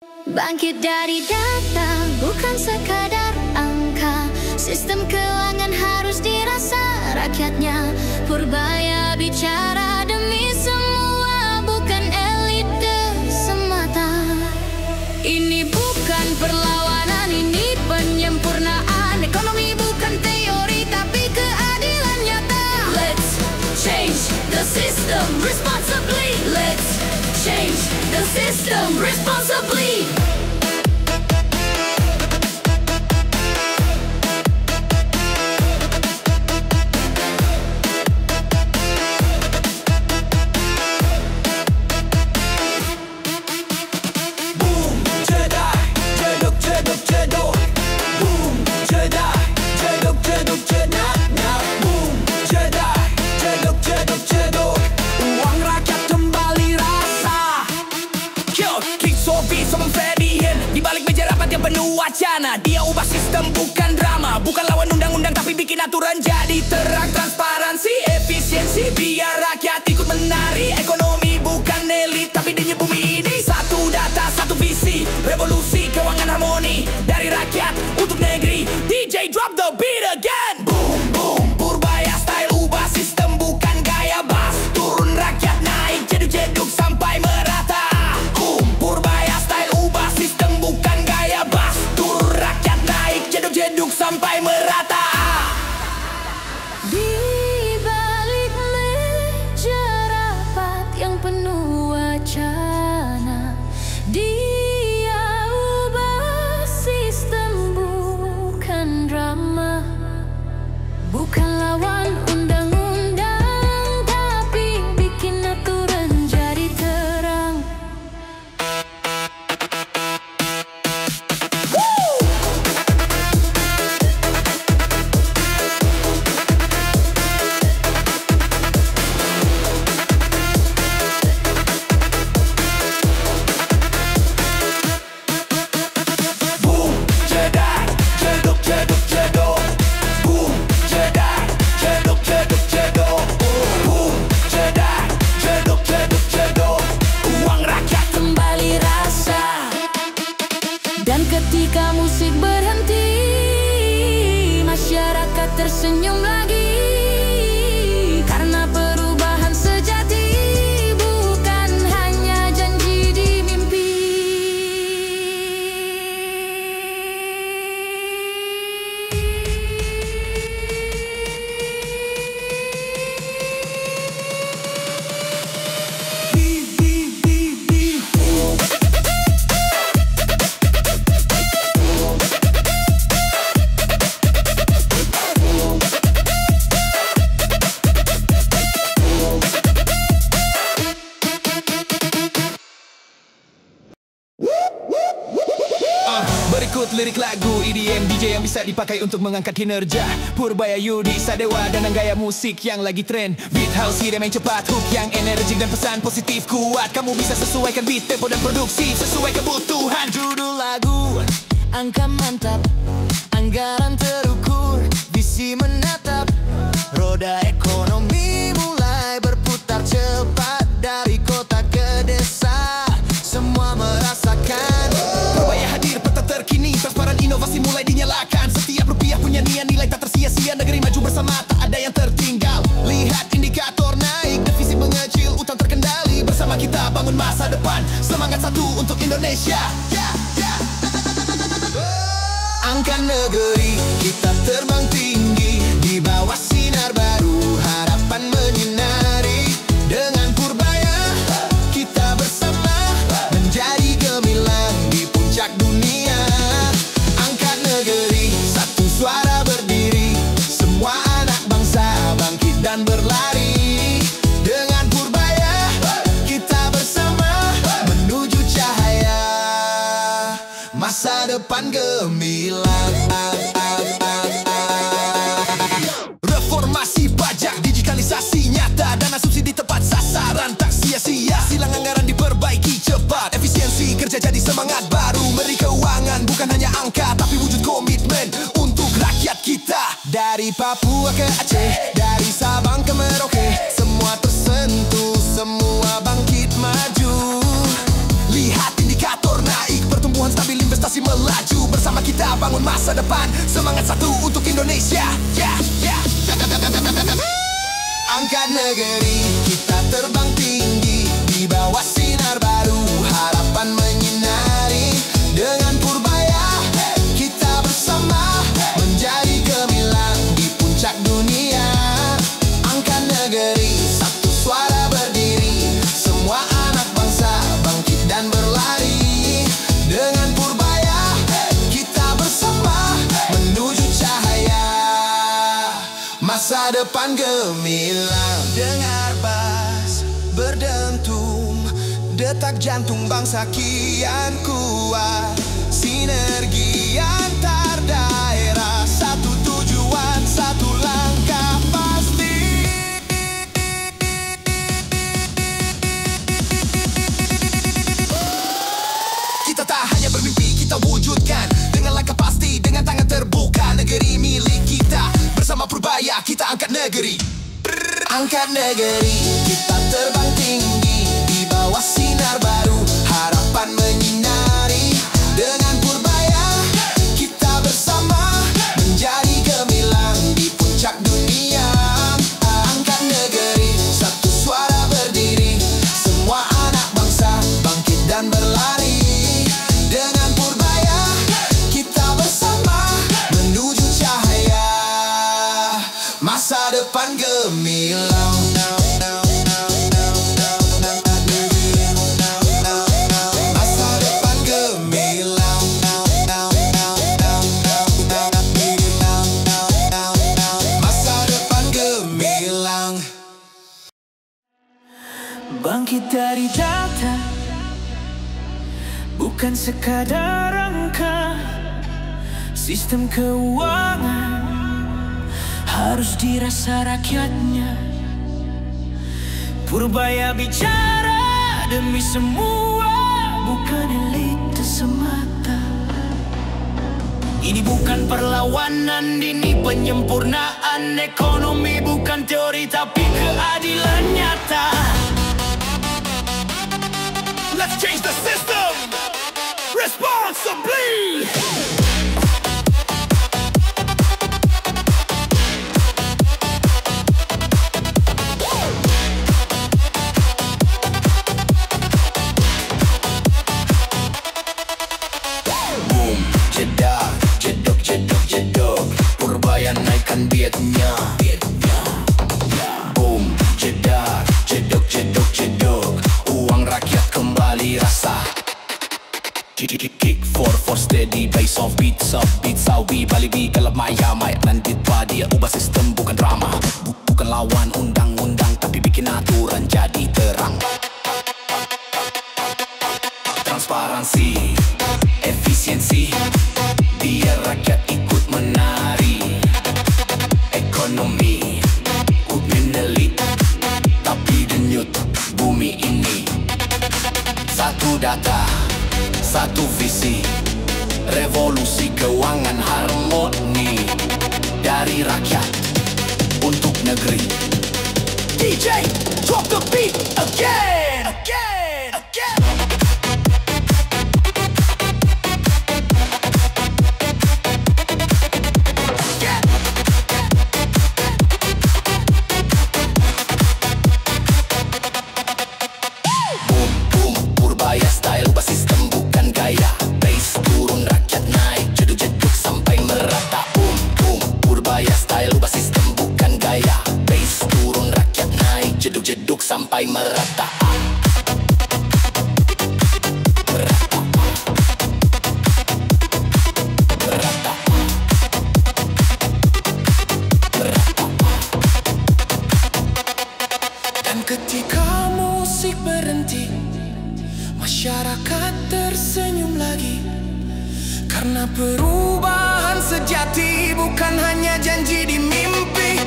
Bangkit dari data, bukan sekadar angka. Sistem keuangan harus dirasa rakyatnya. Purbaya bicara demi semua, bukan elite semata. Ini bukan perlawanan, ini penyempurnaan. Ekonomi bukan teori, tapi keadilan nyata. Let's change the system responsibly. Let's change the system responsibly. Dia ubah sistem bukan drama, bukan lawan undang-undang tapi bikin aturan jadi terang. Transparansi, efisiensi, biar rakyat ikut menari. Ekonomi bukan elit tapi denyut bumi ini. Satu data, satu visi, revolusi keuangan harmoni. Dari rakyat untuk negeri. DJ drop the beat again. Boom boom, Purbaya style ubah sistem bukan gaya bass. Turun rakyat naik jeduk-jeduk sampai merata. Purbaya style ubah sistem bukan gaya bass. Jeduk sampai merata. Di balik meja rapat yang penuh wacana, dia ubah sistem bukan drama, bukan lawan undang-undang tapi bikin aturan jadi terang. Ketika musik berhenti, masyarakat tersenyum lagi. Karena perubahan sejati bukan hanya janji di mimpi. Berikut lirik lagu EDM DJ yang bisa dipakai untuk mengangkat kinerja. Purbaya Yudi Sadewa dengan gaya musik yang lagi tren. Beat house hidden yang cepat, hook yang energik dan pesan positif kuat. Kamu bisa sesuaikan beat, tempo dan produksi sesuai kebutuhan. Judul lagu, angka mantap, anggaran terukur, visi menatap. Roda ekonomi mulai berputar cepat dari kota ke desa. Semua merasakan Purbaya hadir, peta terkini, transparan inovasi mulai dinyalakan. Setiap rupiah punya nilai tak tersia-sia. Negeri maju bersama, tak ada yang tertinggal. Lihat indikator naik, defisit mengecil, utang terkendali. Bersama kita bangun masa depan, semangat satu untuk Indonesia. Angkat negeri, kita terbang tinggi di bawah sinar baru, harapan menyinari. Dengan Purbaya kita bersama menjadi gemilang di puncak dunia. Angkat negeri, satu suara berdiri, semua anak bangsa bangkit dan berlari. Dengan Purbaya kita bersama menuju cahaya masa depan gemilang. Reformasi pajak, digitalisasi nyata, dana subsidi tepat sasaran tak sia-sia. Silang anggaran diperbaiki cepat, efisiensi kerja jadi semangat baru. Meri keuangan bukan hanya angka tapi wujud komitmen untuk rakyat kita. Dari Papua ke Aceh, dari Sabang ke Merauke, semua tersentuh, semua bangkit maju. Lihat indikator naik. masih melaju. Bersama kita bangun masa depan, semangat satu untuk Indonesia. Angkat negeri, kita terbang tinggi di bawah sinar baru, harapan menyinari. Dengan Purbaya kita bersama menjadi gemilang di puncak dunia. Angkat negeri, satu suara berdiri, semua anak bangsa bangkit dan berlari. Dengan Purbaya kita bersama menuju cahaya masa depan gemilang. Dengar bass berdentum, detak jantung bangsa kian kuat. Sinergi antar daerah, satu tujuan, satu langkah pasti. Kita tak hanya bermimpi, kita wujudkan dengan langkah pasti, dengan tangan terbuka. Negeri milik kita, bersama Purbaya kita angkat negeri. Angkat negeri, kita terbang tinggi di bawah sinar baru, harapan menyinari. Dengan Purbaya kita bersama menjadi gemilang di puncak dunia. Angkat negeri, satu suara berdiri, semua anak bangsa bangkit dan berlari. Dengan Purbaya kita bersama menuju cahaya masa depan gemilang. Masa depan gemilang. Masa depan gemilang. Bangkit dari data, bukan sekadar angka. Sistem keuangan harus dirasa rakyatnya. Purbaya bicara demi semua, bukan elite semata. Ini bukan perlawanan, ini penyempurnaan. Ekonomi bukan teori tapi keadilan nyata. Let's change the system responsibly. Purbaya naikkan dietnya. Boom, jedar, jeduk, jeduk, jeduk. Uang rakyat kembali rasa. Kick for steady bass of beats sawi balibi kalau maya nanti dia ubah sistem bukan drama. Bukan lawan undang-undang tapi bikin aturan jadi terang. Transparansi, efisiensi, biar rakyat ikut menari. Ekonomi menelit tapi denyut bumi ini. Satu data, satu visi, revolusi keuangan harmoni. Dari rakyat untuk negeri. DJ, drop the beat again, again, again. Jeduk sampai merata. Merata. Merata. Merata. Dan ketika musik berhenti, masyarakat tersenyum lagi. Karena perubahan sejati bukan hanya janji di mimpi.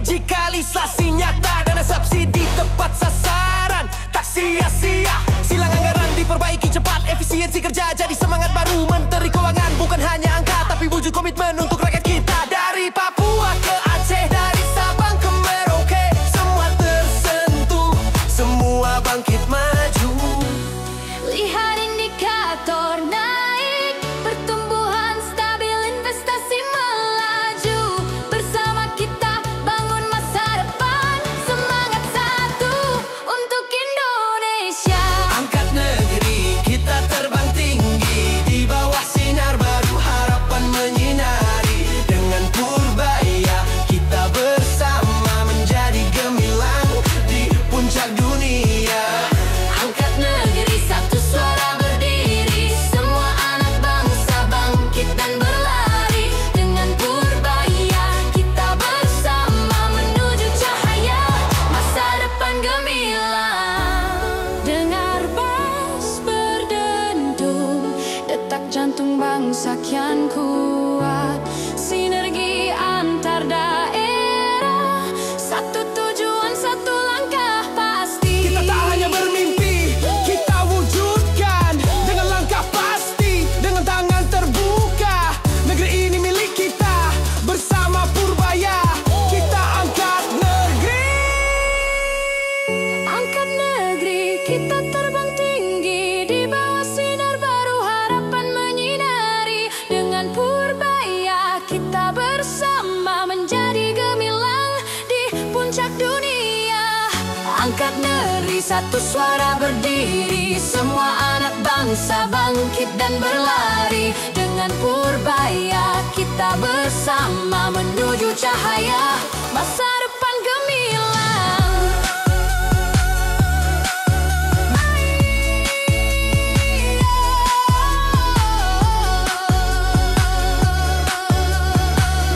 digitalisasi nyata, dana subsidi tepat sasaran, tak sia-sia. Silang anggaran diperbaiki cepat, efisiensi kerja jadi semangat baru Menteri Keuangan. Bukan hanya angka tapi wujud komitmen untuk rakyat kita. Dari Papua ke Aceh, dari Sabang ke Merauke, semua tersentuh, semua bangkit maju. Lihat indikator naik, pertumbuhan stabil, investasi melaju. Bersama kita bangun masa depan, semangat satu untuk Indonesia. Angkat negeri, kita terbang tinggi, di bawah sinar baru harapan menyinari. Dengan Purbaya kita bersama menjadi gemilang di puncak dunia. Angkat negeri, satu suara berdiri, semua anak bangsa bangkit dan berlari. Dengan Purbaya kita bersama menuju cahaya masa depan gemilang. Dengar bass berdentum, detak jantung bangsa kian kuat. Sinergi antar daerah, satu tujuan, satu langkah pasti. Kita tak hanya bermimpi, kita wujudkan dengan langkah pasti, dengan tangan terbuka. Negeri ini milik kita, bersama Purbaya kita angkat negeri. Angkat negeri, kita terbang tinggi, di bawah sinar baru harapan menyinari. Dengan Purbaya kita bersama menjadi gemilang di puncak dunia. Angkat negeri, satu suara berdiri, semua anak bangsa bangkit dan berlari. Dengan Purbaya kita bersama menuju cahaya masa depan gemilang.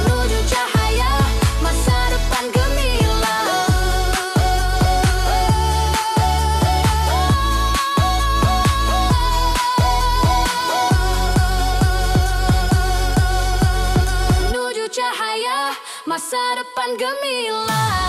Menuju cahaya masa depan gemilang. Menuju cahaya masa depan gemilang.